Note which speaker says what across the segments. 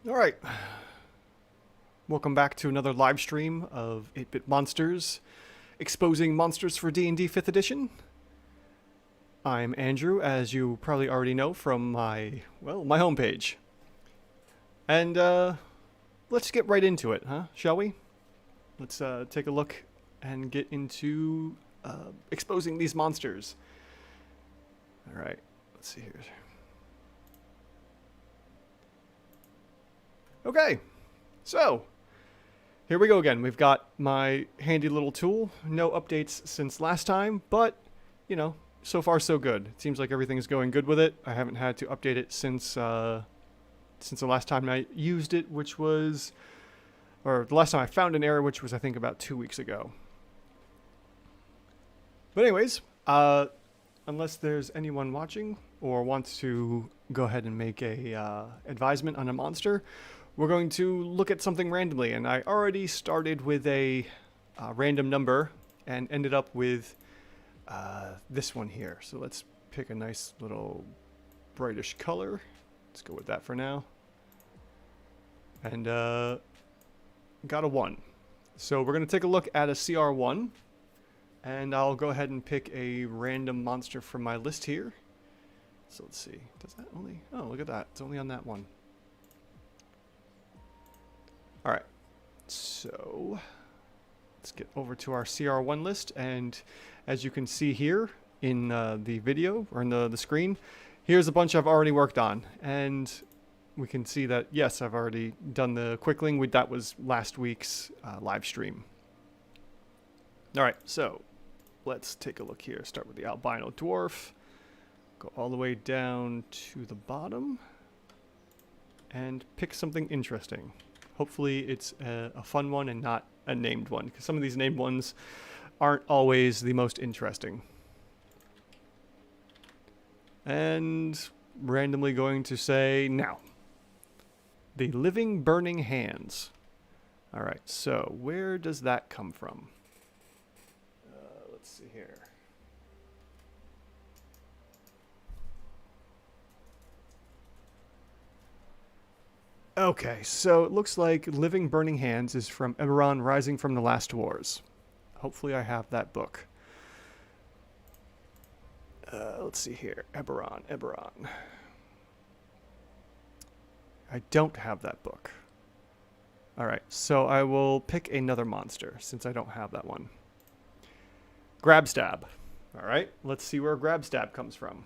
Speaker 1: All right. Welcome back to another live stream of 8-Bit Monsters, exposing monsters for D&D 5th edition. I'm Andrew, as you probably already know from my homepage. And let's get right into it, huh? Shall we? Let's take a look and get into exposing these monsters. All right. Let's see here. Okay. So, here we go again. We've got my handy little tool. No updates since last time, but, you know, so far so good. It seems like everything's going good with it. I haven't had to update it since the last time I used it, which was, or the last time I found an error, which was I think about 2 weeks ago. But anyways, unless there's anyone watching or wants to go ahead and make a advisement on a monster, we're going to look at something randomly. And I already started with a random number and ended up with this one here. So let's pick a nice little brightish color. Let's go with that for now. And got a 1. So we're going to take a look at a CR1. And I'll go ahead and pick a random monster from my list here. So let's see. Does that only... Oh, look at that. It's only on that one. Alright. So let's get over to our CR1 list. And as you can see here in the video, or in the screen, here's a bunch I've already worked on. And we can see that, yes, I've already done the quickling. That was last week's live stream. Alright, so let's take a look here. Start with the albino dwarf. Go all the way down to the bottom. And pick something interesting. Hopefully it's a fun one and not a named one, because some of these named ones aren't always the most interesting. And randomly going to say now. The Living Burning Hands. Alright, so where does that come from? Let's see here. Okay, so it looks like Living Burning Hands is from Eberron Rising from the Last Wars. Hopefully I have that book. Let's see here. Eberron. I don't have that book. Alright, so I will pick another monster since I don't have that one. Grabstab. Alright, let's see where Grabstab comes from.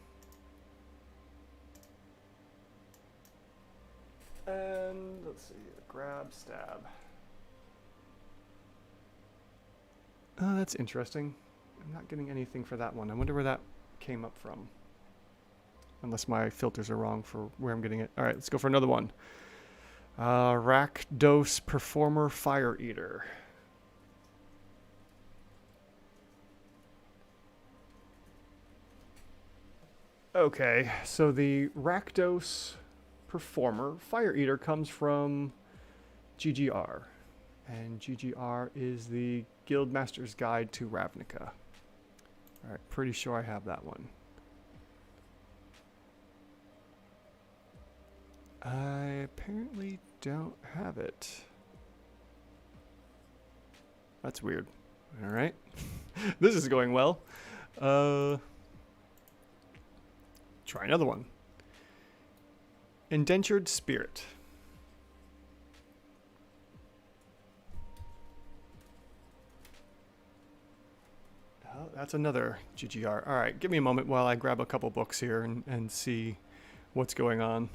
Speaker 1: And let's see, Grabstab. Oh, that's interesting. I'm not getting anything for that one. I wonder where that came up from. Unless my filters are wrong for where I'm getting it. Alright, let's go for another one. Rakdos Performer Fire Eater. Okay, so the Rakdos Performer Fire Eater comes from GGR. And GGR is the Guildmaster's Guide to Ravnica. Alright, pretty sure I have that one. I apparently don't have it. That's weird. Alright. This is going well. Try another one. Indentured Spirit. Oh, that's another GGR. Alright, give me a moment while I grab a couple books here and see what's going on.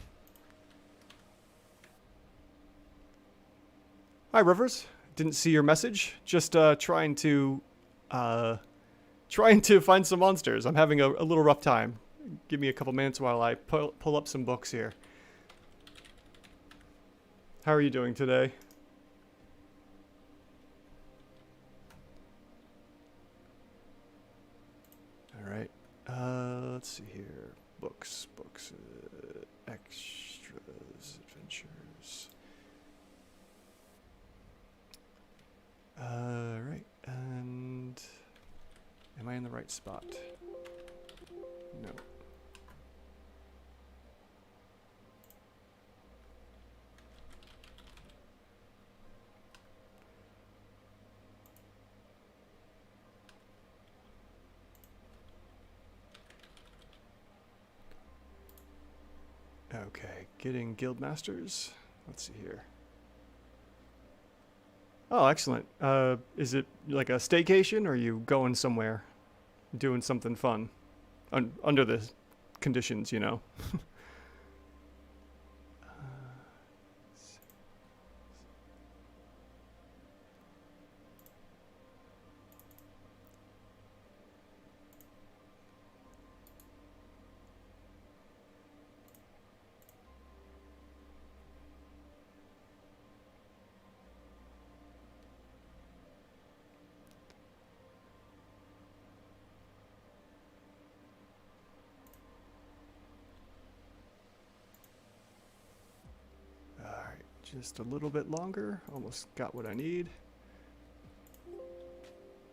Speaker 1: Hi, Rivers. Didn't see your message. Just trying to find some monsters. I'm having a little rough time. Give me a couple minutes while I pull up some books here. How are you doing today? All right. Let's see here. Books, extras, adventures. Right. And am I in the right spot? No. getting guild masters. Let's see here. Oh, excellent. Is it like a staycation, or are you going somewhere, doing something fun, under the conditions, you know? Just a little bit longer. Almost got what I need.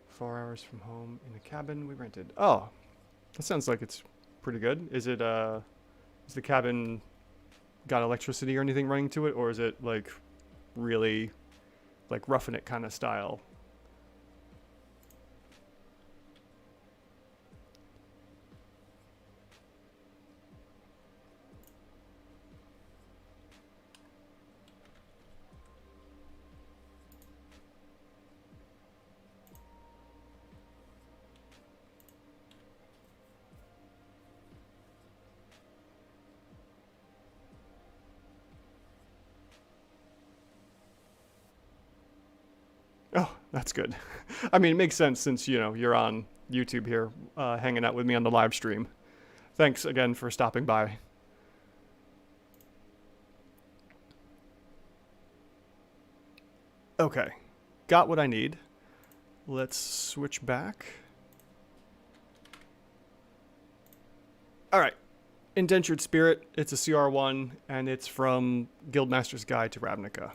Speaker 1: 4 hours from home in a cabin we rented. Oh, that sounds like it's pretty good. Is it, is the cabin got electricity or anything running to it? Or is it like really like roughing it kind of style? Oh, that's good. I mean, it makes sense since, you know, you're on YouTube here, hanging out with me on the live stream. Thanks again for stopping by. Okay, got what I need. Let's switch back. All right, Indentured Spirit. It's a CR1, and it's from Guildmaster's Guide to Ravnica.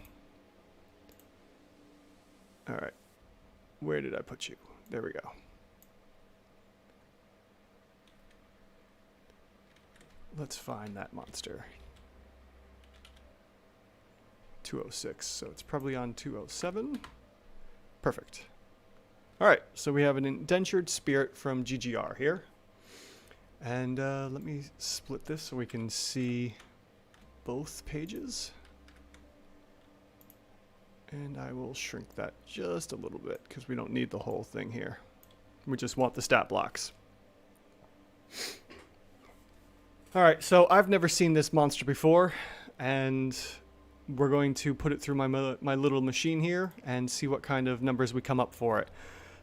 Speaker 1: All right, where did I put you? There we go. Let's find that monster. 206, so it's probably on 207. Perfect. All right, so we have an Indentured Spirit from GGR here. And let me split this so we can see both pages. And I will shrink that just a little bit because we don't need the whole thing here. We just want the stat blocks. All right, so I've never seen this monster before, and we're going to put it through my little machine here and see what kind of numbers we come up for it.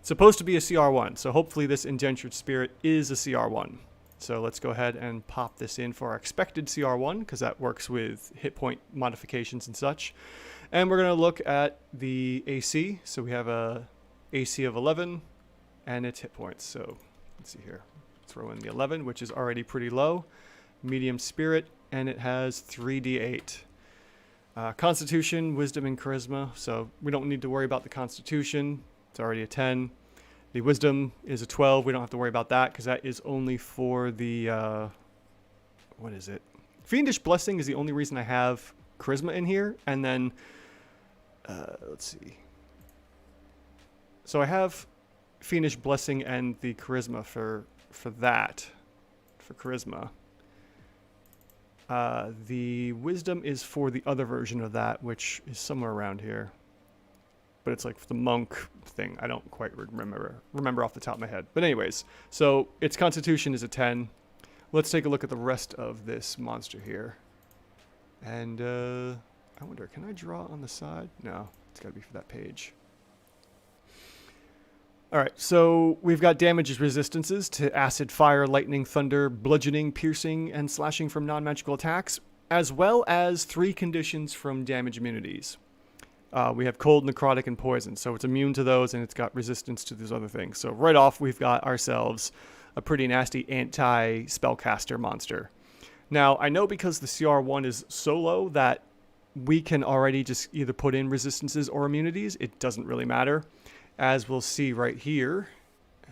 Speaker 1: It's supposed to be a CR1, so hopefully this Indentured Spirit is a CR1. So let's go ahead and pop this in for our expected CR1, because that works with hit point modifications and such. And we're going to look at the AC. So we have a AC of 11 and its hit points. So let's see here. Throw in the 11, which is already pretty low. Medium Spirit, and it has 3d8. Constitution, Wisdom, and Charisma. So we don't need to worry about the Constitution. It's already a 10. The Wisdom is a 12. We don't have to worry about that because that is only for the, what is it? Fiendish Blessing is the only reason I have Charisma in here. And then, let's see. So I have Fiendish Blessing and the Charisma for that, for Charisma. The Wisdom is for the other version of that, which is somewhere around here. But it's like the monk thing. I don't quite remember off the top of my head. But anyways, so its Constitution is a 10. Let's take a look at the rest of this monster here. And I wonder, can I draw on the side? No, it's got to be for that page. All right, so we've got damage resistances to acid, fire, lightning, thunder, bludgeoning, piercing, and slashing from non-magical attacks, as well as 3 conditions from damage immunities. We have cold, necrotic, and poison, so it's immune to those, and it's got resistance to those other things. So right off, we've got ourselves a pretty nasty anti-spellcaster monster. Now, I know because the CR1 is so low that we can already just either put in resistances or immunities. It doesn't really matter. As we'll see right here,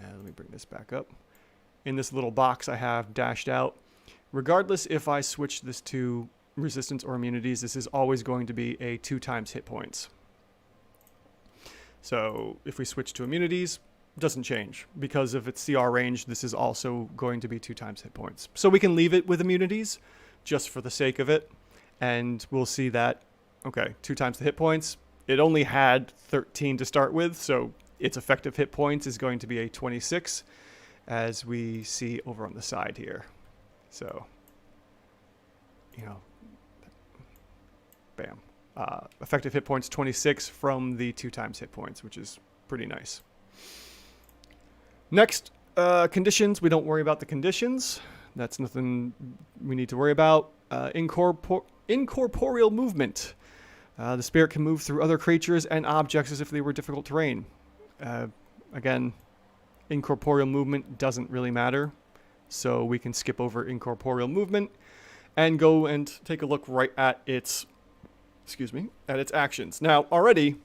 Speaker 1: let me bring this back up. In this little box I have dashed out, regardless if I switch this to resistance or immunities, this is always going to be a 2 times hit points. So if we switch to immunities, it doesn't change. Because of its CR range, this is also going to be 2 times hit points. So we can leave it with immunities just for the sake of it. and we'll see that, okay, 2 times the hit points. It only had 13 to start with, so its effective hit points is going to be a 26, as we see over on the side here. So, you know, bam. Effective hit points 26 from the 2 times hit points, which is pretty nice. Next, conditions. We don't worry about the conditions. That's nothing we need to worry about. Incorporeal movement. The spirit can move through other creatures and objects as if they were difficult terrain. Again, incorporeal movement doesn't really matter, so we can skip over incorporeal movement and go and take a look right at its, at its actions. Now, already,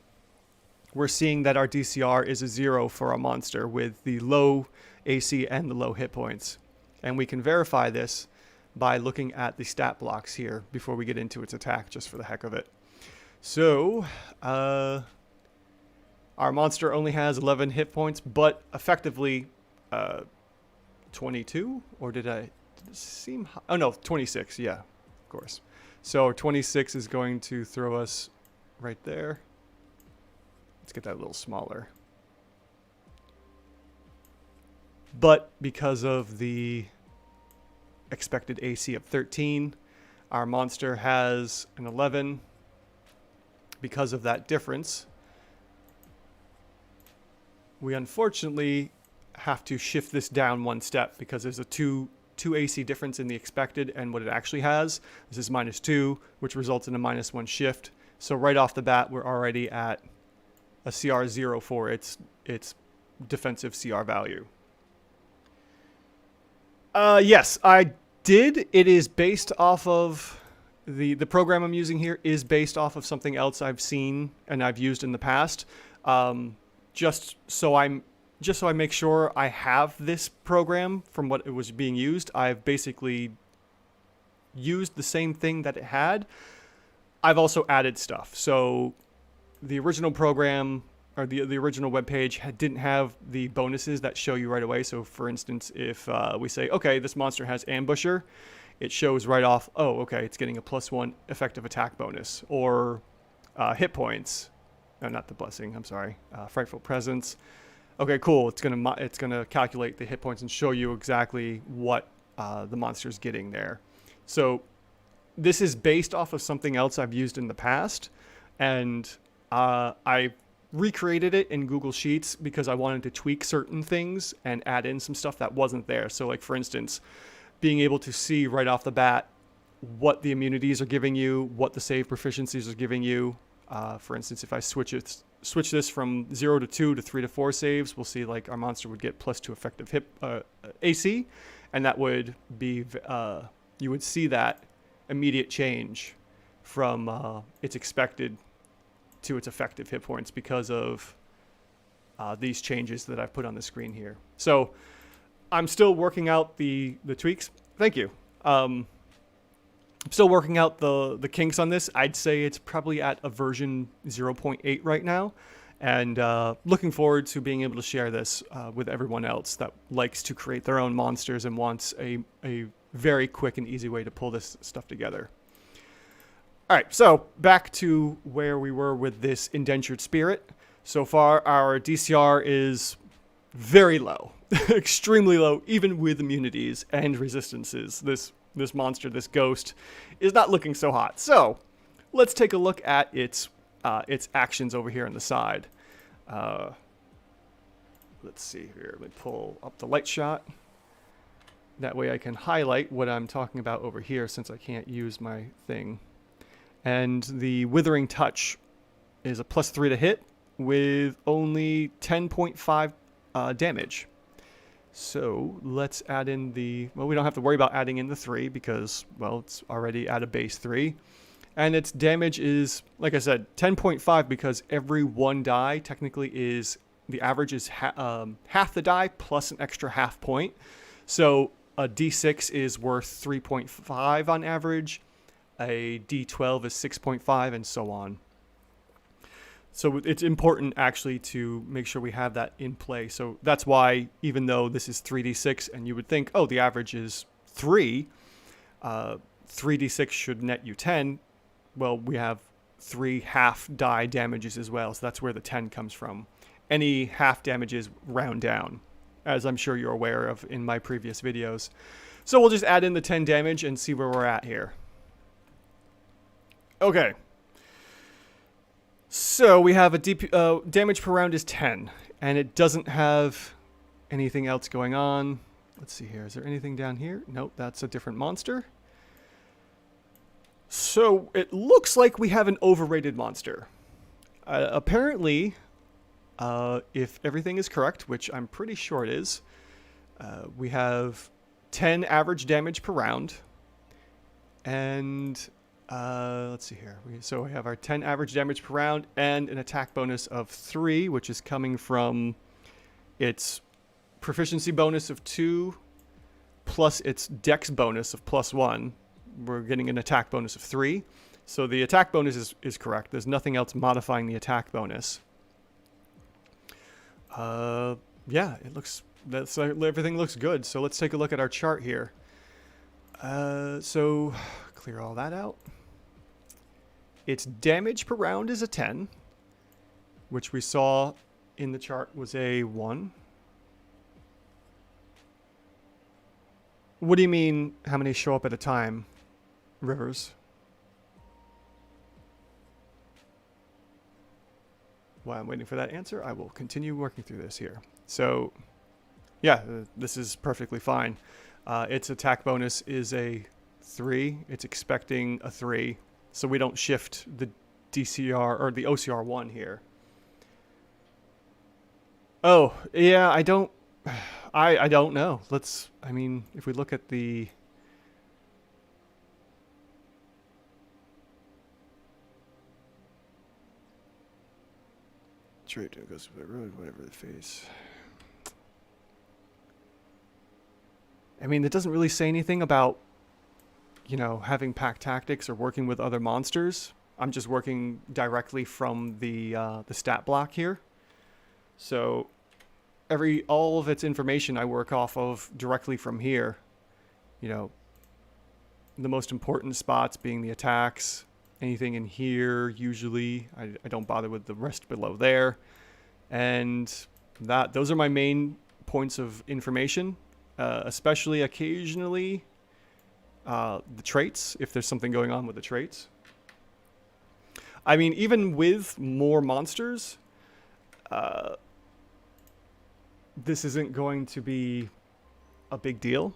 Speaker 1: we're seeing that our DCR is a 0 for our monster with the low AC and the low hit points. And we can verify this by looking at the stat blocks here before we get into its attack, just for the heck of it. So, our monster only has 11 hit points, but effectively 22? Or did it seem high? Oh no, 26, yeah, of course. So 26 is going to throw us right there. Let's get that a little smaller. But because of the expected AC of 13, our monster has an 11. Because of that difference, we unfortunately have to shift this down 1 step because there's a 2 AC difference in the expected and what it actually has. This is -2, which results in a -1 shift. So right off the bat, we're already at a CR 0 for its defensive CR value. Yes, I did. It is based off of the program I'm using here is based off of something else I've seen and I've used in the past. Just so I make sure I have this program from what it was being used, I've basically used the same thing that it had. I've also added stuff. So the original program or the original web page didn't have the bonuses that show you right away. So for instance, if we say, okay, this monster has Ambusher, it shows right off, oh, okay, it's getting a +1 effective attack bonus, or hit points. No, not the blessing, I'm sorry. Frightful Presence. Okay, cool. It's gonna calculate the hit points and show you exactly what the monster's getting there. So this is based off of something else I've used in the past, and I recreated it in Google Sheets because I wanted to tweak certain things and add in some stuff that wasn't there. So like, for instance, being able to see right off the bat what the immunities are giving you, what the save proficiencies are giving you. For instance, if I switch this from 0 to 2 to 3 to 4 saves, we'll see like our monster would get +2 effective hit AC, and that would be you would see that immediate change from its expected to its effective hit points because of these changes that I've put on the screen here. So I'm still working out the tweaks. Thank you. I'm still working out the kinks on this. I'd say it's probably at a version 0.8 right now, and looking forward to being able to share this with everyone else that likes to create their own monsters and wants a very quick and easy way to pull this stuff together. All right, so back to where we were with this indentured spirit. So far, our DCR is very low, extremely low, even with immunities and resistances. This monster, this ghost, is not looking so hot. So let's take a look at its actions over here on the side. Let's see here. Let me pull up the light shot. That way I can highlight what I'm talking about over here since I can't use my thing. And the Withering Touch is a +3 to hit with only 10.5 damage. So let's add in well, we don't have to worry about adding in the 3 because, well, it's already at a base 3. And its damage is, like I said, 10.5 because every 1 die technically is, the average is half the die plus an extra half point. So a D6 is worth 3.5 on average. A D12 is 6.5 and so on. So it's important actually to make sure we have that in play. So that's why, even though this is 3d6 and you would think, oh, the average is 3, 3d6 should net you 10. well, we have 3 half die damages as well, so that's where the 10 comes from. Any half damages round down, as I'm sure you're aware of in my previous videos. So we'll just add in the 10 damage and see where we're at here. Okay. So we have a damage per round is 10, and it doesn't have anything else going on. Let's see here. Is there anything down here? Nope, that's a different monster. So it looks like we have an overrated monster. Apparently, if everything is correct, which I'm pretty sure it is, we have 10 average damage per round. And let's see here. So we have our 10 average damage per round and an attack bonus of 3, which is coming from its proficiency bonus of 2 plus its dex bonus of +1. We're getting an attack bonus of 3. So the attack bonus is correct. There's nothing else modifying the attack bonus. Yeah, everything looks good. So let's take a look at our chart here. So clear all that out. Its damage per round is a 10, which we saw in the chart was a 1. What do you mean, how many show up at a time, Rivers? While I'm waiting for that answer, I will continue working through this here. So, yeah, this is perfectly fine. Its attack bonus is a 3. It's expecting a 3, so we don't shift the DCR or the OCR 1 here. Oh, yeah, I don't know. I mean, if we look at the trait, it goes whatever the face. I mean, it doesn't really say anything about, you know, having pack tactics or working with other monsters. I'm just working directly from the stat block here. So all of its information I work off of directly from here. You know, the most important spots being the attacks, anything in here usually. I don't bother with the rest below there. And those are my main points of information, especially occasionally the traits, if there's something going on with the traits. I mean, even with more monsters, this isn't going to be a big deal.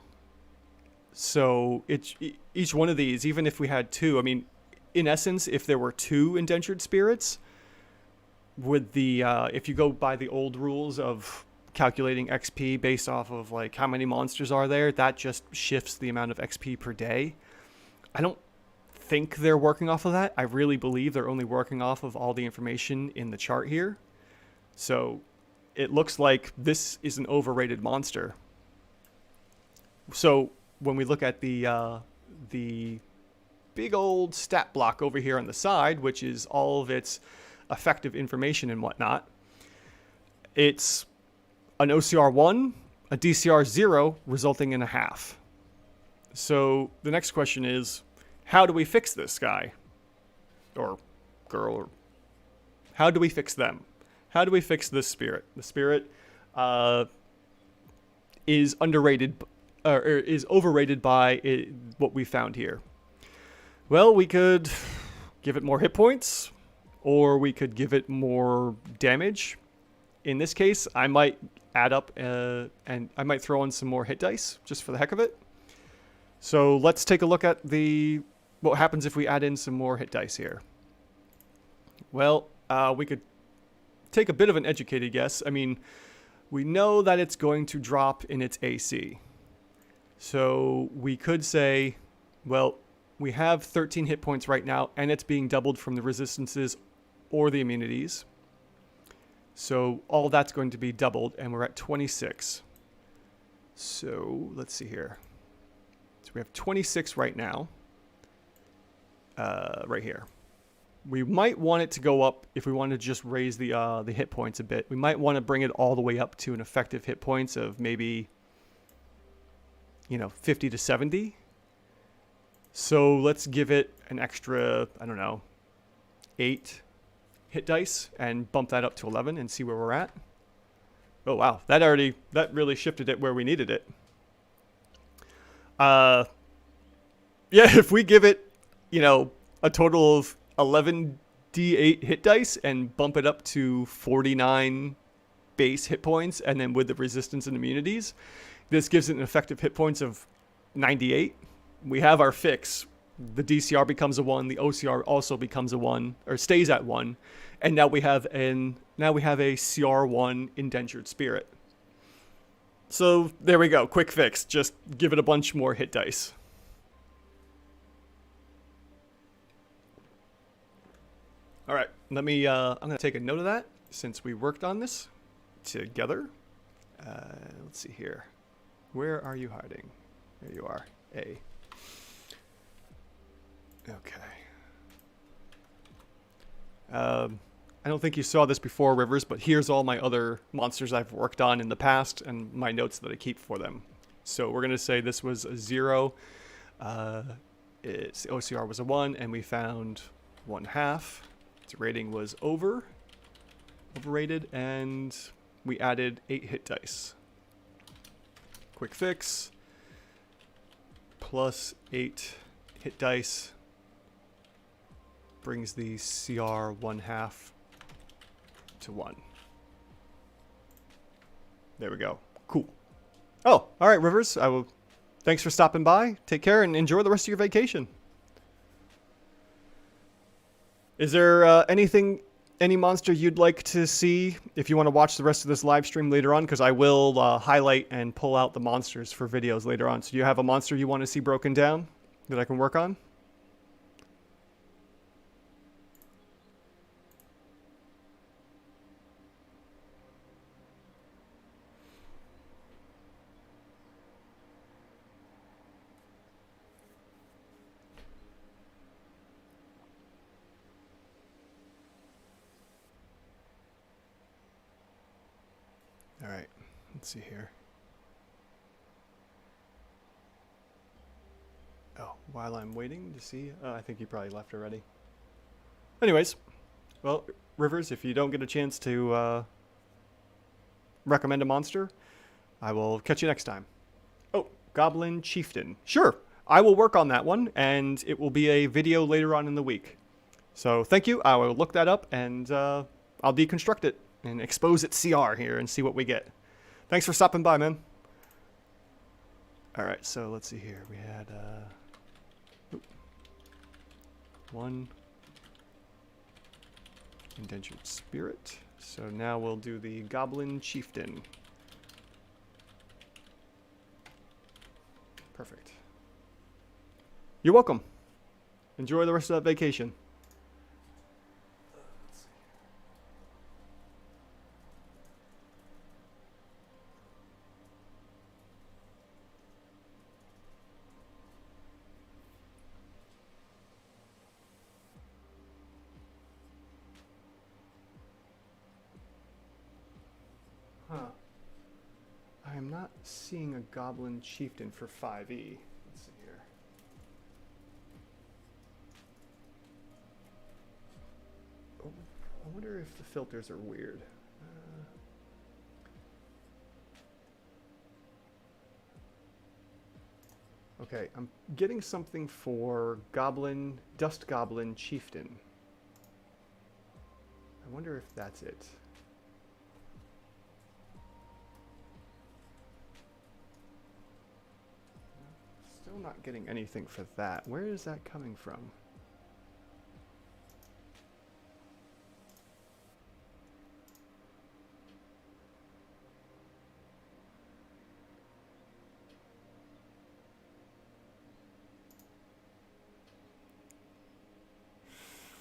Speaker 1: So each one of these, even if we had 2, I mean, in essence, if there were 2 indentured spirits, with the if you go by the old rules of calculating XP based off of like how many monsters are there, that just shifts the amount of XP per day. I don't think they're working off of that. I really believe they're only working off of all the information in the chart here. So it looks like this is an overrated monster. So when we look at the big old stat block over here on the side, which is all of its effective information and whatnot, it's an OCR 1, a DCR 0, resulting in a half. So the next question is, how do we fix this guy? Or girl, or how do we fix them? How do we fix this spirit? The spirit is underrated, or is overrated by what we found here. Well, we could give it more hit points, or we could give it more damage. In this case, I might add up and I might throw in some more hit dice just for the heck of it. So let's take a look at what happens if we add in some more hit dice here. Well, we could take a bit of an educated guess. I mean, we know that it's going to drop in its AC. So we could say, well, we have 13 hit points right now, and it's being doubled from the resistances or the immunities. So all that's going to be doubled, and we're at 26. So let's see here. So we have 26 right now, right here. We might want it to go up if we want to just raise the hit points a bit. We might want to bring it all the way up to an effective hit points of maybe, 50 to 70. So let's give it an extra, I don't know, 8 hit dice and bump that up to 11 and see where we're at. Oh wow, that really shifted it where we needed it. Yeah, if we give it, you know, a total of 11 D8 hit dice and bump it up to 49 base hit points, and then with the resistance and immunities, this gives it an effective hit points of 98. We have our fix. The DCR becomes a 1. The OCR also becomes a 1, or stays at 1. And now we have a CR1 Indentured Spirit. So there we go. Quick fix. Just give it a bunch more hit dice. All right. Let me. I'm gonna take a note of that since we worked on this together. Let's see here. Where are you hiding? There you are. A. Okay. I don't think you saw this before, Rivers, but here's all my other monsters I've worked on in the past and my notes that I keep for them. So we're going to say this was a 0. Its OCR was a 1, and we found 1/2. Its rating was overrated, and we added 8 hit dice. Quick fix. Plus 8 hit dice brings the CR 1/2 to 1. There we go. Cool. Oh, all right, Rivers. Thanks for stopping by. Take care and enjoy the rest of your vacation. Is there any monster you'd like to see if you want to watch the rest of this live stream later on? Because I will highlight and pull out the monsters for videos later on. So do you have a monster you want to see broken down that I can work on? All right, let's see here. Oh, while I'm waiting to see, I think he probably left already. Anyways, well, Rivers, if you don't get a chance to recommend a monster, I will catch you next time. Oh, Goblin Chieftain. Sure, I will work on that one, and it will be a video later on in the week. So thank you. I will look that up, and I'll deconstruct it and expose its CR here and see what we get. Thanks for stopping by, man. All right, so let's see here. We had 1 Indentured Spirit. So now we'll do the Goblin Chieftain. Perfect. You're welcome. Enjoy the rest of that vacation. I am not seeing a Goblin Chieftain for 5e. Let's see here. Oh, I wonder if the filters are weird. Okay, I'm getting something for Dust Goblin Chieftain. I wonder if that's it. Still not getting anything for that. Where is that coming from?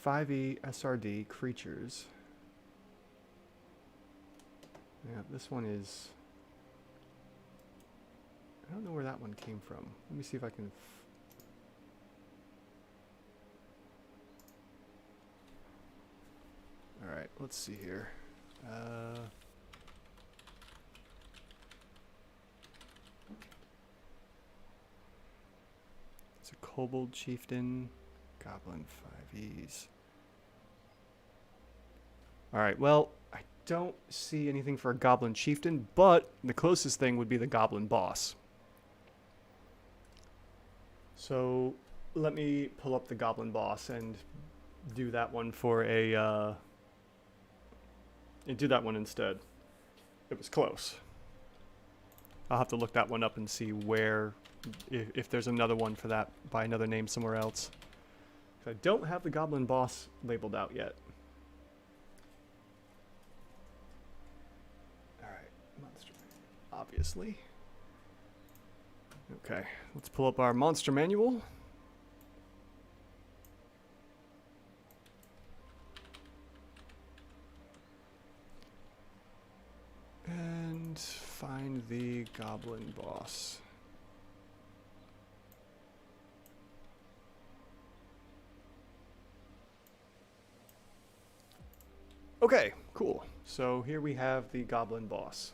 Speaker 1: .5e SRD creatures. Yeah, this one is... I don't know where that one came from. Let me see if I can... Alright, let's see here. It's a Kobold Chieftain, Goblin 5Es. Alright, well, I don't see anything for a Goblin Chieftain, but the closest thing would be the Goblin Boss. So let me pull up the Goblin Boss and do that one for a... do that one instead. It was close. I'll have to look that one up and see where, if there's another one for that by another name somewhere else. I don't have the Goblin Boss labeled out yet. Alright, monster manual, obviously. Okay, let's pull up our monster manual. And find the Goblin Boss. Okay, cool. So here we have the Goblin Boss.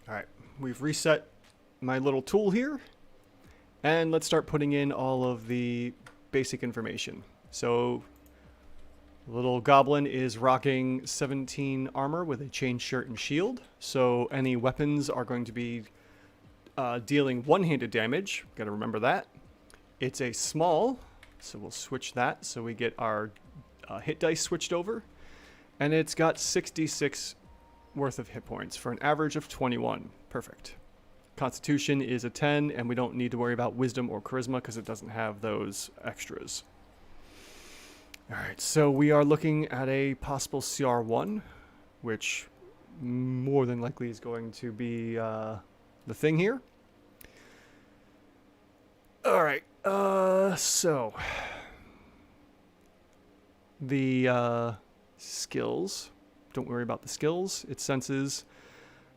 Speaker 1: Alright, we've reset my little tool here. And let's start putting in all of the basic information. So, little goblin is rocking 17 armor with a chain shirt and shield. So any weapons are going to be dealing one-handed damage. Gotta remember that. It's a small, so we'll switch that so we get our hit dice switched over. And it's got 66 worth of hit points for an average of 21. Perfect. Constitution is a 10, and we don't need to worry about wisdom or charisma because it doesn't have those extras. Alright, so we are looking at a possible CR1, which more than likely is going to be the thing here. Alright, so the skills, don't worry about the skills. Its senses,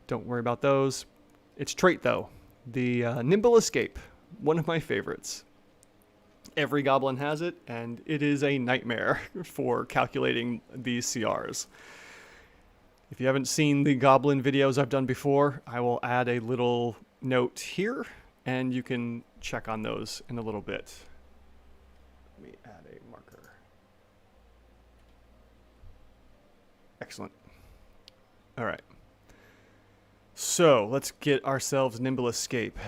Speaker 1: don't worry about those. Its trait, though, the Nimble Escape, one of my favorites. Every goblin has it, and it is a nightmare for calculating these CRs. If you haven't seen the goblin videos I've done before, I will add a little note here, and you can check on those in a little bit. Let me add a marker. Excellent. All right. So let's get ourselves Nimble Escape.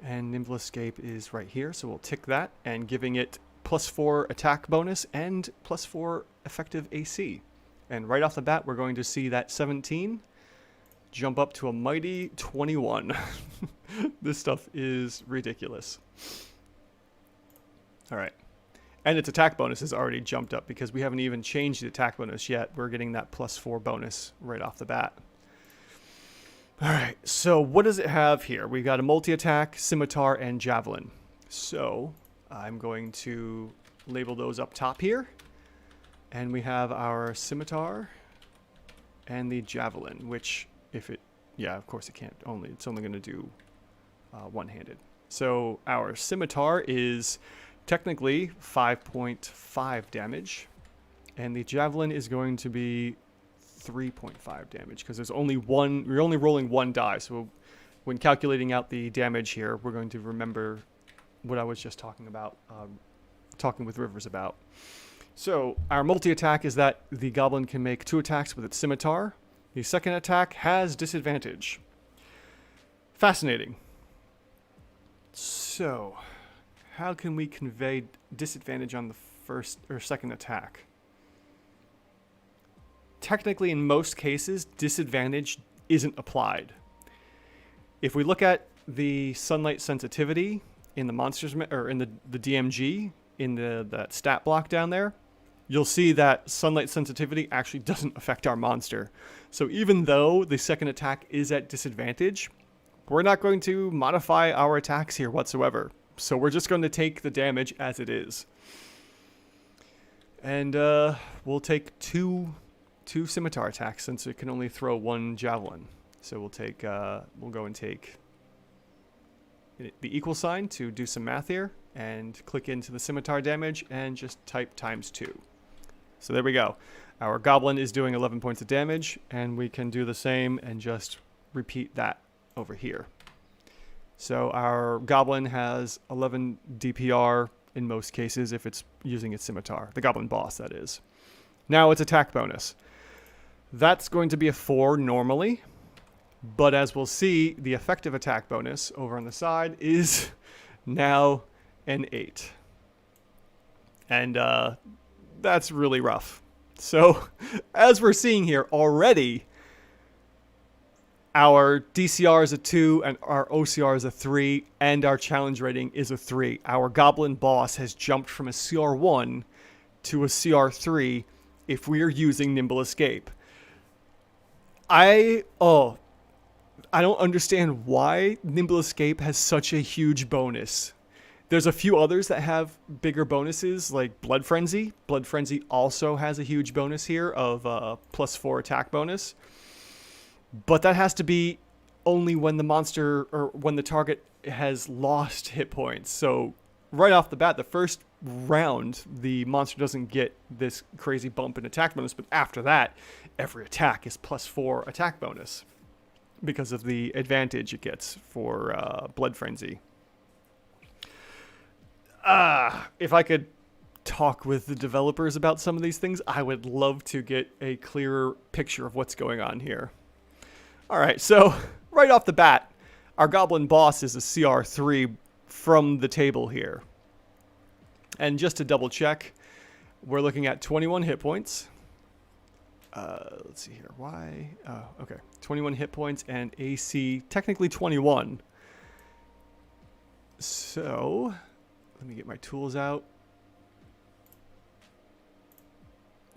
Speaker 1: And Nimble Escape is right here, so we'll tick that, and giving it +4 attack bonus and +4 effective AC. And right off the bat, we're going to see that 17 jump up to a mighty 21. This stuff is ridiculous. All right. And its attack bonus is already jumped up because we haven't even changed the attack bonus yet. We're getting that +4 bonus right off the bat. All right, so what does it have here? We got a multi-attack, scimitar, and javelin. So I'm going to label those up top here. And we have our scimitar and the javelin, which if it, yeah, of course it can't only, it's only going to do one-handed. So our scimitar is technically 5.5 damage. And the javelin is going to be 3.5 damage because there's only one, we're only rolling one die. So when calculating out the damage here, we're going to remember what I was just talking about, talking with Rivers about. So our multi-attack is that the goblin can make 2 attacks with its scimitar. The second attack has disadvantage. Fascinating. So how can we convey disadvantage on the first or second attack? Technically, in most cases, disadvantage isn't applied. If we look at the sunlight sensitivity in the monsters, or in the DMG, in that stat block down there, you'll see that sunlight sensitivity actually doesn't affect our monster. So even though the second attack is at disadvantage, we're not going to modify our attacks here whatsoever. So we're just going to take the damage as it is. And we'll take two scimitar attacks since it can only throw 1 javelin. So we'll take, we'll go and take the equal sign to do some math here and click into the scimitar damage and just type ×2. So there we go. Our goblin is doing 11 points of damage, and we can do the same and just repeat that over here. So our goblin has 11 DPR in most cases if it's using its scimitar. The goblin boss, that is. Now its attack bonus. That's going to be a 4 normally. But as we'll see, the effective attack bonus over on the side is now an 8. And that's really rough. So as we're seeing here already, our DCR is a 2 and our OCR is a 3 and our challenge rating is a 3. Our goblin boss has jumped from a CR1 to a CR3 if we are using Nimble Escape. I don't understand why Nimble Escape has such a huge bonus. There's a few others that have bigger bonuses, like Blood Frenzy. Blood Frenzy also has a huge bonus here of +4 attack bonus. But that has to be only when the monster or when the target has lost hit points. So right off the bat, the first round, the monster doesn't get this crazy bump in attack bonus. But after that, every attack is +4 attack bonus because of the advantage it gets for Blood Frenzy. If I could talk with the developers about some of these things, I would love to get a clearer picture of what's going on here. All right, so right off the bat, our goblin boss is a CR3 from the table here. And just to double check, we're looking at 21 hit points. Let's see here. Why? Oh, okay. 21 hit points and AC technically 21. So let me get my tools out.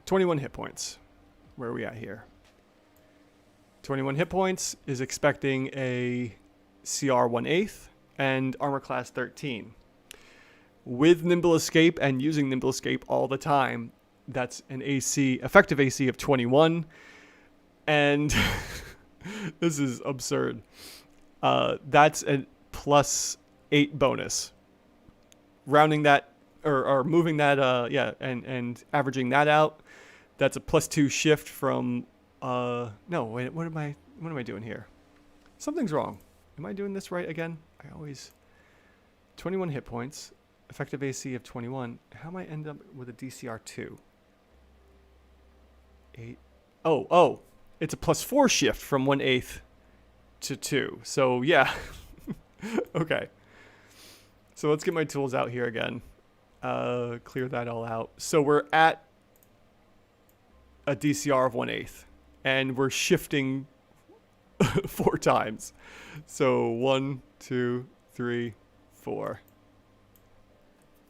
Speaker 1: 21 hit points. Where are we at here? 21 hit points is expecting a CR 1/8 and armor class 13. With Nimble Escape and using Nimble Escape all the time, that's an effective AC of 21. And this is absurd. That's a +8 bonus. Rounding that or moving that, and averaging that out, that's a +2 shift from. No, wait, what am I doing here? Something's wrong. Am I doing this right again? 21 hit points, effective AC of 21. How am I end up with a DCR 2? 8. Oh, it's a +4 shift from 1/8 to 2. So yeah. Okay. So let's get my tools out here again. Clear that all out. So we're at a DCR of 1/8. And we're shifting 4 times. So 1, 2, 3, 4.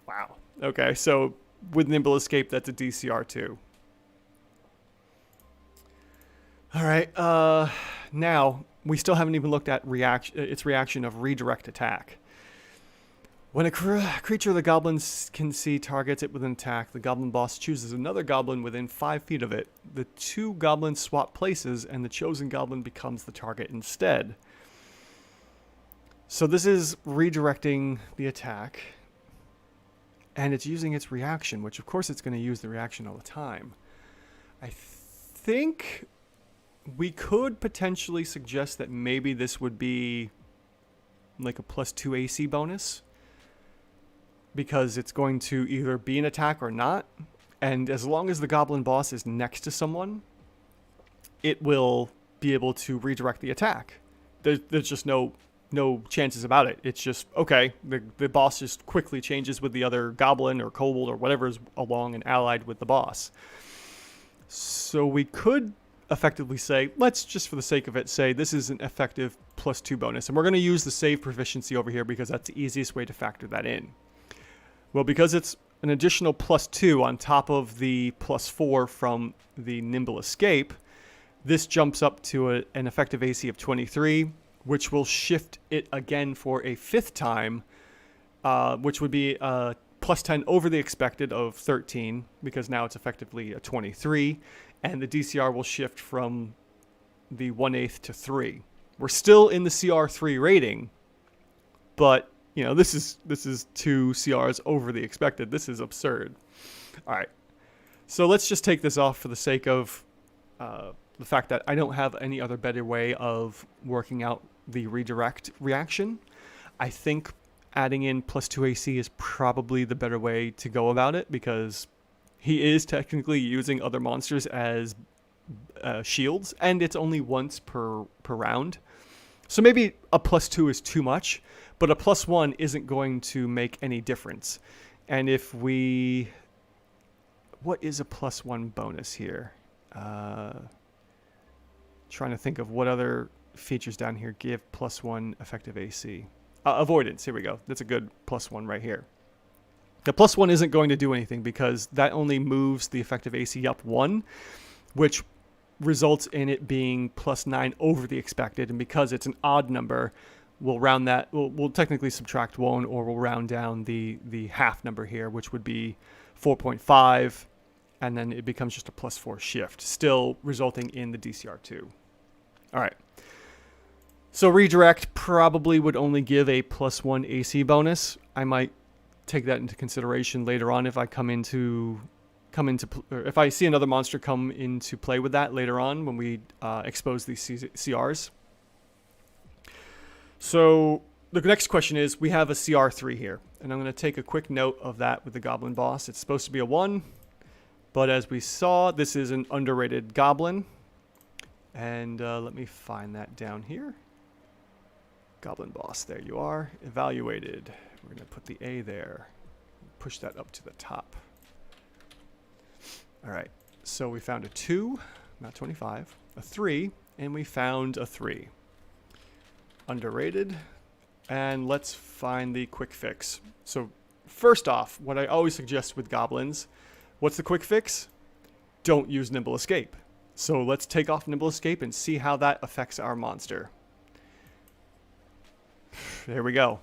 Speaker 1: Wow. Okay, so with Nimble Escape, that's a DCR 2. All right. Now, we still haven't even looked at its reaction of redirect attack. When a creature the goblins can see targets it with an attack, the goblin boss chooses another goblin within 5 feet of it. The 2 goblins swap places, and the chosen goblin becomes the target instead. So this is redirecting the attack, and it's using its reaction, which of course it's going to use the reaction all the time. I think we could potentially suggest that maybe this would be like a +2 AC bonus, because it's going to either be an attack or not. And as long as the goblin boss is next to someone, it will be able to redirect the attack. There's just no chances about it. It's just, okay, the boss just quickly changes with the other goblin or kobold or whatever is along and allied with the boss. So we could effectively say, let's just for the sake of it say this is an effective +2 bonus. And we're going to use the save proficiency over here because that's the easiest way to factor that in. Well, because it's an additional +2 on top of the +4 from the Nimble Escape, this jumps up to an effective AC of 23, which will shift it again for a 5th time, which would be +10 over the expected of 13, because now it's effectively a 23, and the DCR will shift from the 1/8 to 3. We're still in the CR3 rating, but this is 2 CRs over the expected. This is absurd. All right, so let's just take this off for the sake of the fact that I don't have any other better way of working out the redirect reaction. I think adding in +2 AC is probably the better way to go about it, because he is technically using other monsters as shields, and it's only once per round. So maybe a +2 is too much, but a +1 isn't going to make any difference. And if we... What is a +1 bonus here? Trying to think of what other features down here give +1 effective AC. Avoidance, here we go. That's a good +1 right here. The +1 isn't going to do anything because that only moves the effective AC up 1, which results in it being +9 over the expected. And because it's an odd number, we'll round that. We'll technically subtract 1, or we'll round down the half number here, which would be 4.5, and then it becomes just a +4 shift, still resulting in the DCR2. All right. So redirect probably would only give a +1 AC bonus. I might take that into consideration later on if I or if I see another monster come into play with that later on when we expose these CRs. So the next question is, we have a CR3 here, and I'm going to take a quick note of that with the Goblin Boss. It's supposed to be a 1, but as we saw, this is an underrated Goblin. And let me find that down here. Goblin Boss, there you are. Evaluated. We're going to put the A there. Push that up to the top. All right, so we found a 2, not 25, a 3, and we found a 3. Underrated. And let's find the quick fix. So first off, what I always suggest with goblins, what's the quick fix? Don't use Nimble Escape. So let's take off Nimble Escape and see how that affects our monster. There we go.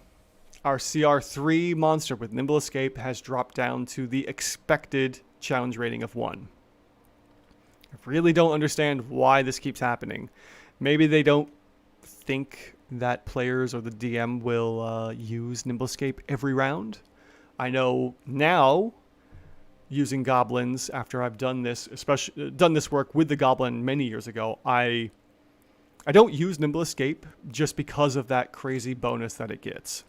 Speaker 1: Our CR3 monster with Nimble Escape has dropped down to the expected challenge rating of 1. I really don't understand why this keeps happening. Maybe they don't think that players or the DM will use Nimble Escape every round. I know now, using goblins after I've done this, especially done this work with the goblin many years ago, I don't use Nimble Escape just because of that crazy bonus that it gets.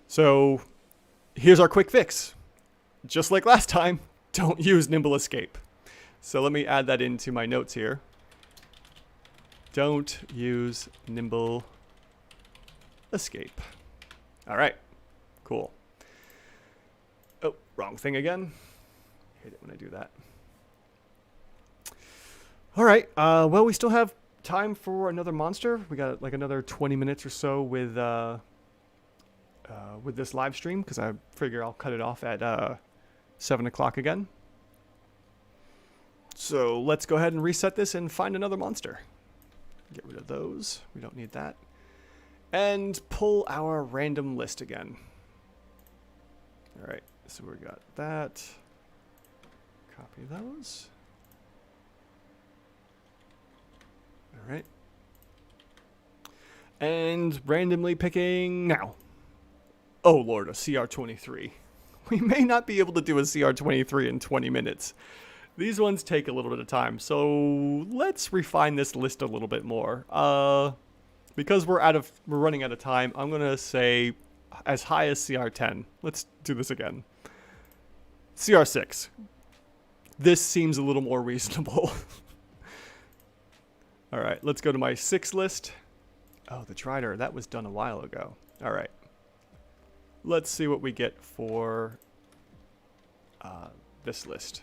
Speaker 1: So here's our quick fix. Just like last time, don't use Nimble Escape. So let me add that into my notes here. Don't use Nimble Escape. All right, cool. Oh, wrong thing again. Hate it when I do that. All right, well, we still have time for another monster. We got like another 20 minutes or so with this live stream, because I figure I'll cut it off at 7 o'clock again. So let's go ahead and reset this and find another monster. Get rid of those. We don't need that. And pull our random list again. All right, so we got that. Copy those. All right. And randomly picking now. Oh Lord, a CR23. We may not be able to do a CR23 in 20 minutes. These ones take a little bit of time, so let's refine this list a little bit more. Because we're running out of time, I'm gonna say as high as CR10. Let's do this again. CR6. This seems a little more reasonable. All right, let's go to my 6 list. Oh, the Trider, that was done a while ago. All right. Let's see what we get for this list.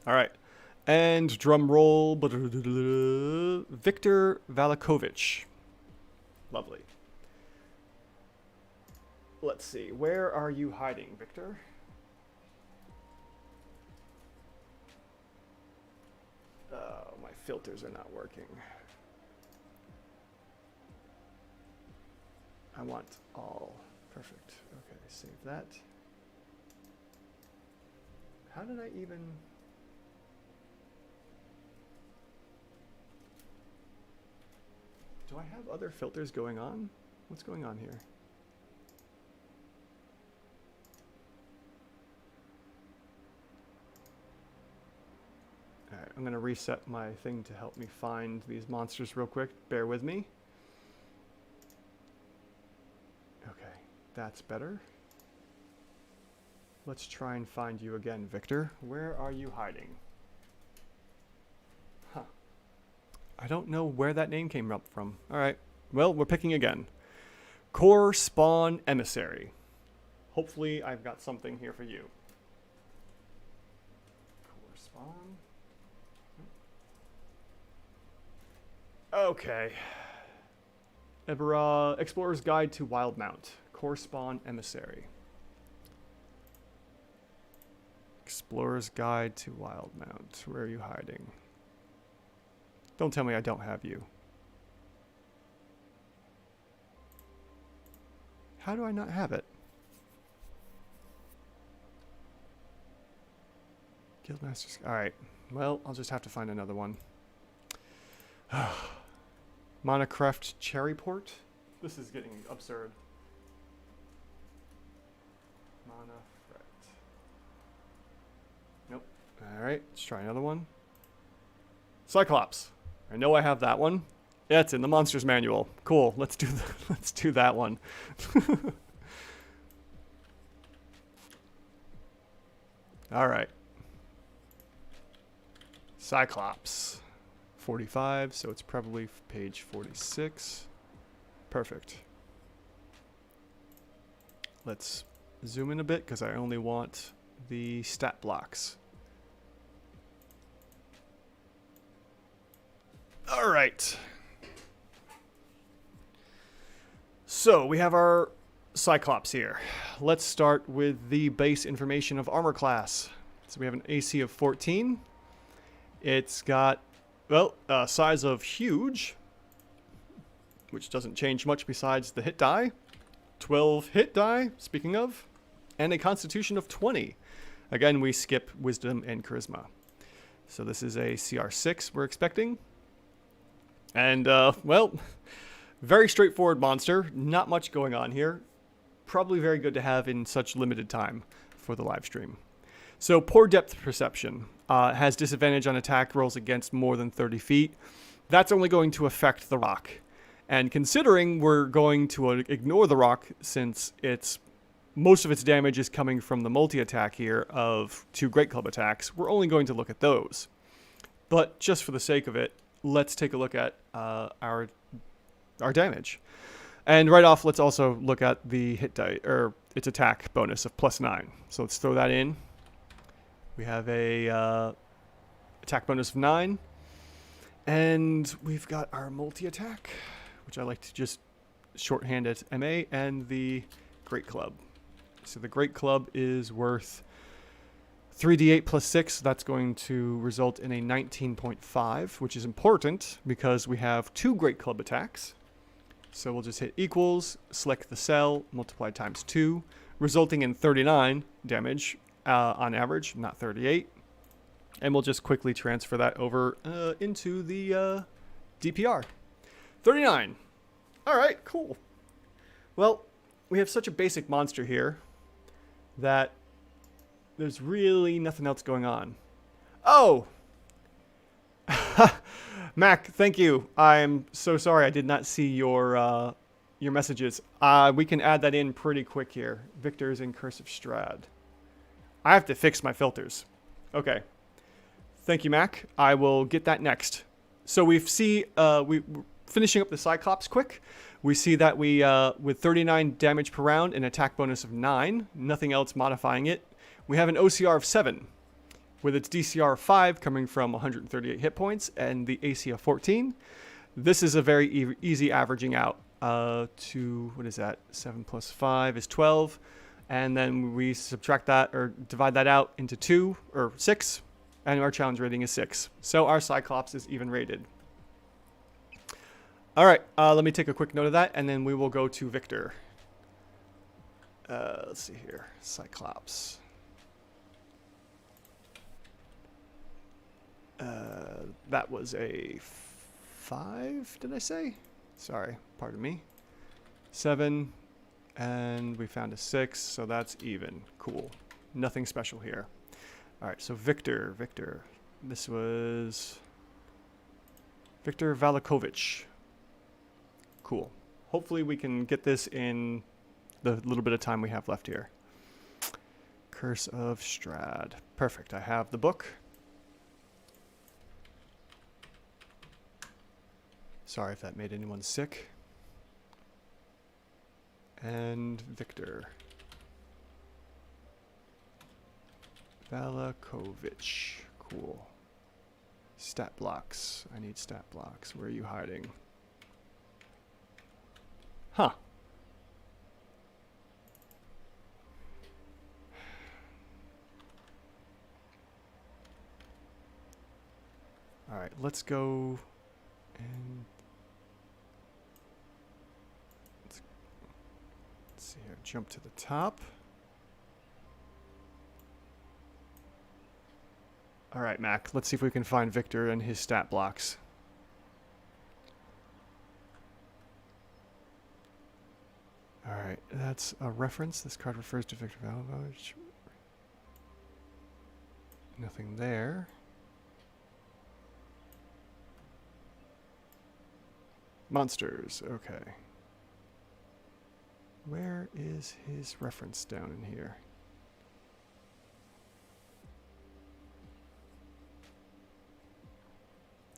Speaker 1: All right, and drum roll, Victor Valakovich. Lovely. Let's see, where are you hiding, Victor? Oh, my filters are not working. I want all. Perfect. Okay, save that. How did I even... Do I have other filters going on? What's going on here? All right, I'm going to reset my thing to help me find these monsters real quick. Bear with me. That's better. Let's try and find you again, Victor. Where are you hiding? Huh. I don't know where that name came up from. All right. Well, we're picking again. Core Spawn Emissary. Hopefully I've got something here for you. Core Spawn. Okay. Explorer's Guide to Wildmount. Core Spawn Emissary. Explorer's Guide to Wildmount. Where are you hiding? Don't tell me I don't have you. How do I not have it? Guildmasters. Alright. Well, I'll just have to find another one. Monocreft Cherryport? This is getting absurd. Monocreft. Nope. Alright, let's try another one. Cyclops. I know I have that one. Yeah, it's in the Monsters Manual. Cool. Let's do that one. Alright. Cyclops. 45, so it's probably page 46. Perfect. Let's zoom in a bit because I only want the stat blocks. All right. So we have our Cyclops here. Let's start with the base information of armor class. So we have an AC of 14. It's got, well, a size of huge, which doesn't change much besides the hit die. 12 hit die, speaking of, and a constitution of 20. Again, we skip wisdom and charisma. So this is a CR6 we're expecting. And, well, very straightforward monster. Not much going on here. Probably very good to have in such limited time for the live stream. So poor depth perception. Has disadvantage on attack rolls against more than 30 feet. That's only going to affect the rock. And considering we're going to ignore the rock since most of its damage is coming from the multi-attack here of 2 Great Club attacks, we're only going to look at those. But just for the sake of it, let's take a look at our damage. And right off, let's also look at the hit die, or its attack bonus of +9. So let's throw that in. We have a attack bonus of 9. And we've got our multi-attack, which I like to just shorthand it MA, and the Great Club. So the Great Club is worth 3d8 plus 6. That's going to result in a 19.5, which is important because we have 2 Great Club attacks. So we'll just hit equals, select the cell, multiply times 2, resulting in 39 damage on average, not 38. And we'll just quickly transfer that over into the DPR. 39. All right, cool. Well, we have such a basic monster here that there's really nothing else going on. Oh! Mac, thank you. I'm so sorry I did not see your messages. We can add that in pretty quick here. Victor's in Cursive Strad. I have to fix my filters. Okay. Thank you, Mac. I will get that next. So we're finishing up the Cyclops quick. We see that we, with 39 damage per round, an attack bonus of 9, nothing else modifying it. We have an OCR of 7, with its DCR of 5 coming from 138 hit points, and the AC of 14. This is a very easy averaging out to, what is that? 7 plus 5 is 12. And then we subtract that, or divide that out into 2, or 6, and our challenge rating is 6. So our Cyclops is even rated. All right, let me take a quick note of that, and then we will go to Victor. Let's see here. Cyclops. That was a 5, did I say? Sorry, pardon me. 7, and we found a 6, so that's even. Cool. Nothing special here. All right, so Victor. This was Victor Valakovich. Cool. Hopefully we can get this in the little bit of time we have left here. Curse of Strahd. Perfect. I have the book. Sorry if that made anyone sick. And Victor. Valakovich. Cool. Stat blocks. I need stat blocks. Where are you hiding? Huh. Alright, let's go and let's see here. Jump to the top. Alright, Mac, let's see if we can find Victor and his stat blocks. Alright, that's a reference. This card refers to Victor Valakovich. Nothing there. Monsters, okay. Where is his reference down in here?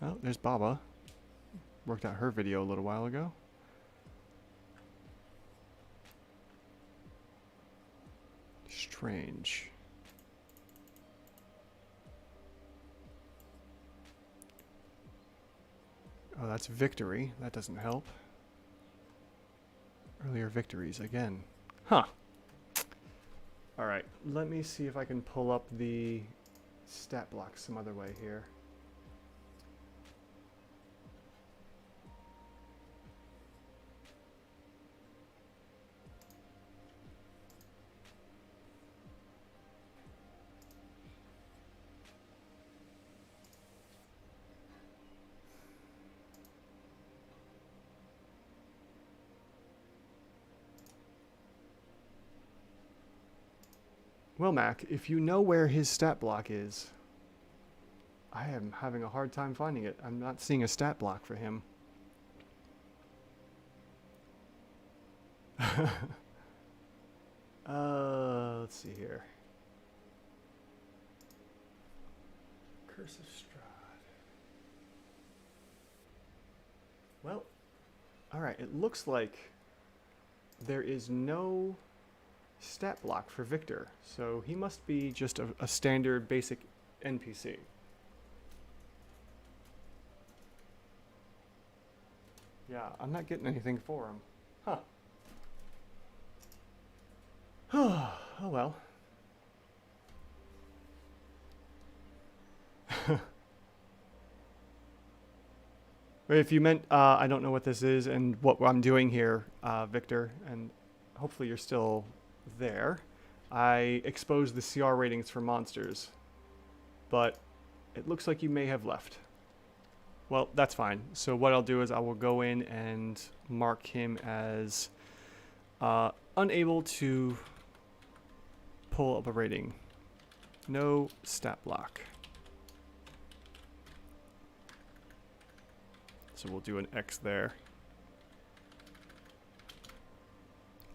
Speaker 1: Oh, there's Baba. Worked out her video a little while ago. Strange. Oh, that's victory. That doesn't help. Earlier victories again. Huh. Alright, let me see if I can pull up the stat block some other way here. Well, Mac, if you know where his stat block is, I am having a hard time finding it. I'm not seeing a stat block for him. Let's see here. Curse of Strahd. Well, alright, it looks like there is no stat block for Victor, so he must be just a standard basic NPC. Yeah, I'm not getting anything for him. Huh. Oh well. If you meant, I don't know what this is and what I'm doing here, Victor, and hopefully you're still there. I exposed the CR ratings for monsters, but it looks like you may have left. Well, that's fine. So what I'll do is I will go in and mark him as unable to pull up a rating. No stat block. So we'll do an X there.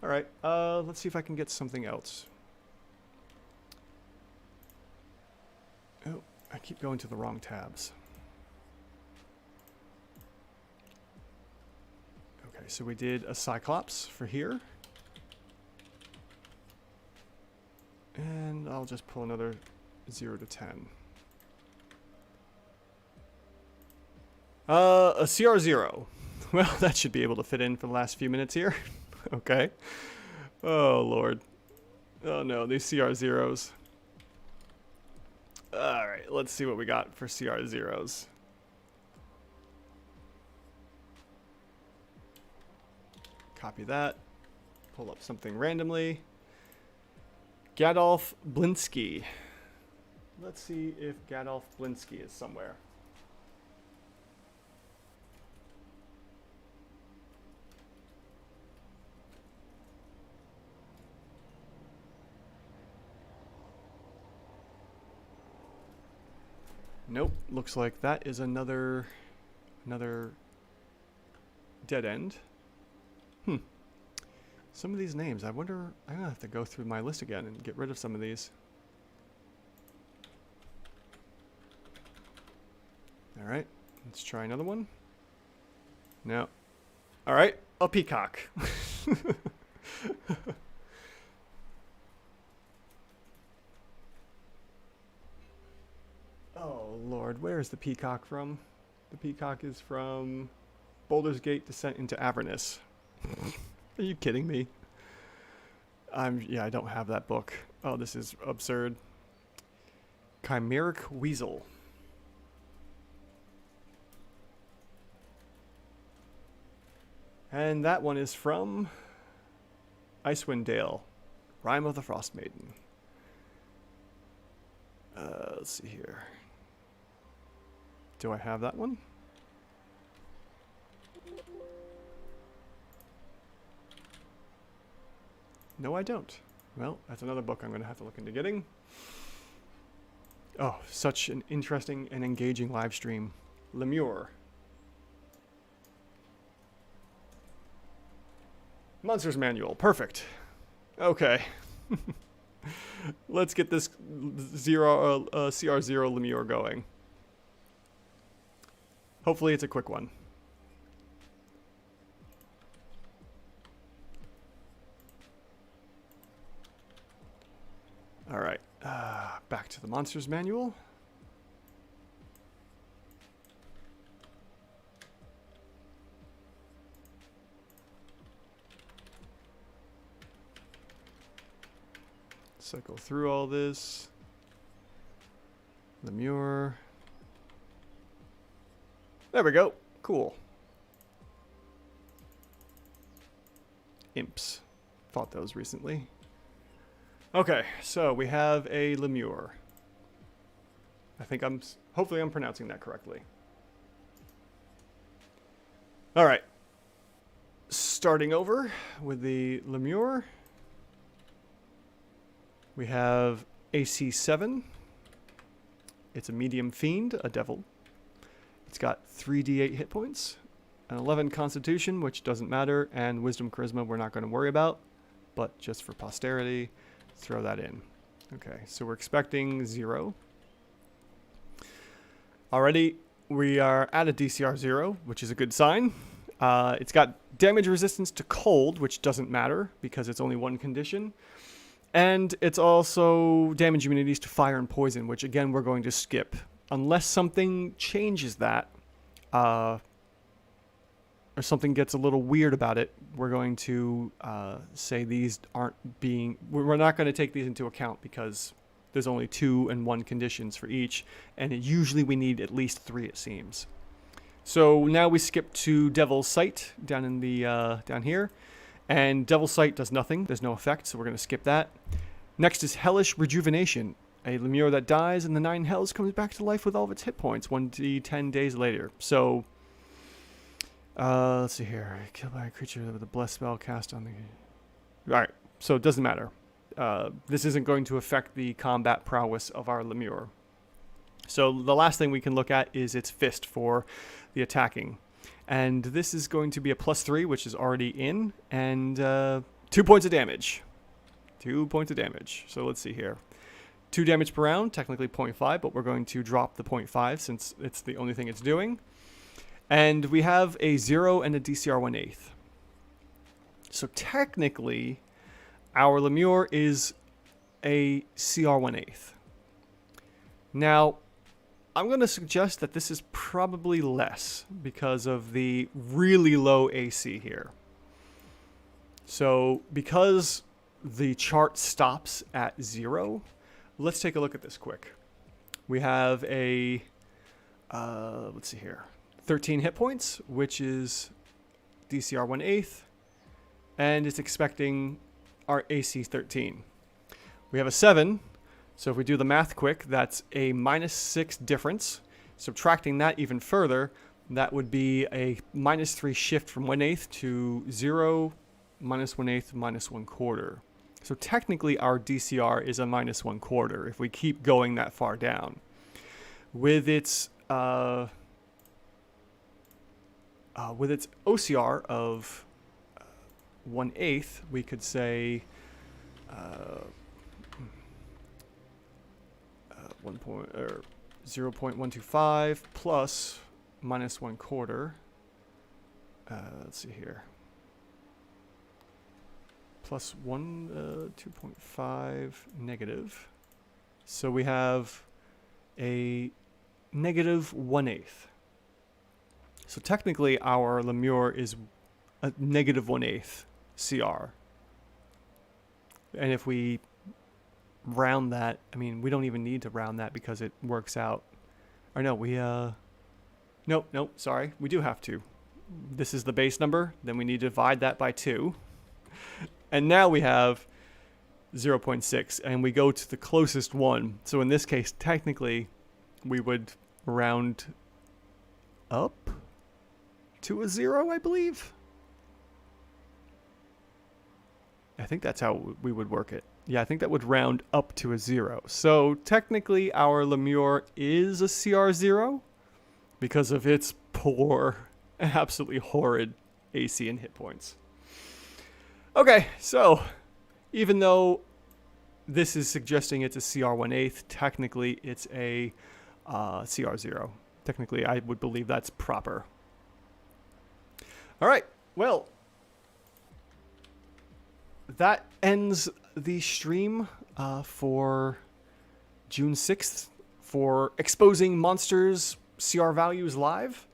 Speaker 1: Alright, let's see if I can get something else. Oh, I keep going to the wrong tabs. Okay, so we did a Cyclops for here. And I'll just pull another 0 to 10. A CR0. Well, that should be able to fit in for the last few minutes here. Okay. Oh, Lord. Oh, no, these CR0s. Alright, let's see what we got for CR0s. Copy that. Pull up something randomly. Gadolf Blinsky. Let's see if Gadolf Blinsky is somewhere. Nope, looks like that is another dead end. Some of these names, I wonder, I'm gonna have to go through my list again and get rid of some of these. All right, let's try another one. No. All right, a peacock. Oh, Lord, where is the peacock from? The peacock is from Baldur's Gate Descent into Avernus. Are you kidding me? Yeah, I don't have that book. Oh, this is absurd. Chimeric Weasel. And that one is from Icewind Dale, Rime of the Frost Maiden. Let's see here. Do I have that one? No, I don't. Well, that's another book I'm going to have to look into getting. Oh, such an interesting and engaging live stream. Lemure. Monsters Manual. Perfect. Okay. Let's get this CR0 Lemure going. Hopefully it's a quick one. All right. Back to the Monsters Manual. Cycle through all this. Lemure. There we go. Cool. Imps. Fought those recently. Okay, so we have a Lemure. I think hopefully I'm pronouncing that correctly. All right. Starting over with the Lemure. We have AC7. It's a medium fiend, a devil. It's got 3d8 hit points, an 11 constitution, which doesn't matter, and wisdom charisma we're not going to worry about, but just for posterity, throw that in. Okay, so we're expecting 0. Already, we are at a DCR 0, which is a good sign. It's got damage resistance to cold, which doesn't matter because it's only one condition. And it's also damage immunities to fire and poison, which again we're going to skip. Unless something changes that, or something gets a little weird about it, we're going to say these aren't being... We're not going to take these into account because there's only 2 and 1 conditions for each, and usually we need at least 3, it seems. So now we skip to Devil's Sight down in the down here. And Devil's Sight does nothing. There's no effect, so we're going to skip that. Next is Hellish Rejuvenation. A Lemure that dies in the 9 hells comes back to life with all of its hit points 1d10 days later. So, let's see here. Killed by a creature with a blessed spell cast on the... Alright, so it doesn't matter. This isn't going to affect the combat prowess of our Lemure. So the last thing we can look at is its fist for the attacking. And this is going to be a +3, which is already in, and 2 points of damage. 2 points of damage. So let's see here. 2 damage per round, technically 0.5, but we're going to drop the 0.5 since it's the only thing it's doing. And we have a 0 and a DCR 1/8. So technically, our Lemure is a CR 1/8. Now, I'm going to suggest that this is probably less because of the really low AC here. So because the chart stops at 0, let's take a look at this quick. We have a, let's see here, 13 hit points, which is DCR 1/8, and it's expecting our AC 13. We have a 7. So if we do the math quick, that's a -6 difference. Subtracting that even further, that would be a -3 shift from 1/8 to 0, -1/8, -1/4. So technically our DCR is a -1/4 if we keep going that far down. With its OCR of 1/8, we could say 0.125 plus minus 1/4. Let's see here. Plus 2.5 negative. So we have a negative 1/8. So technically our Lemure is a negative 1/8 CR. And if we round that, I mean, we don't even need to round that because it works out. Or no, nope, sorry. We do have to. This is the base number. Then we need to divide that by 2. And now we have 0.6. And we go to the closest one. So in this case, technically, we would round up to a 0, I believe. I think that's how we would work it. Yeah, I think that would round up to a 0. So technically our Lemure is a CR0 because of its poor, absolutely horrid AC and hit points. Okay, so even though this is suggesting it's a CR 1/8, technically it's a CR0. Technically, I would believe that's proper. All right, well, that ends the stream for June 6th for Exposing Monsters CR Values Live.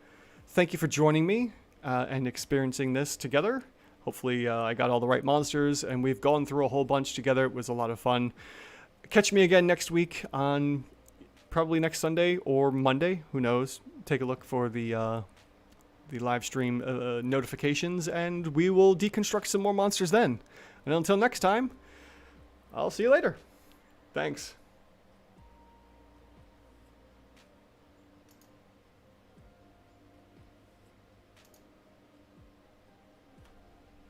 Speaker 1: Thank you for joining me and experiencing this together. Hopefully I got all the right monsters and we've gone through a whole bunch together. It was a lot of fun. Catch me again next week on probably next Sunday or Monday. Who knows? Take a look for the live stream notifications and we will deconstruct some more monsters then. And until next time, I'll see you later. Thanks.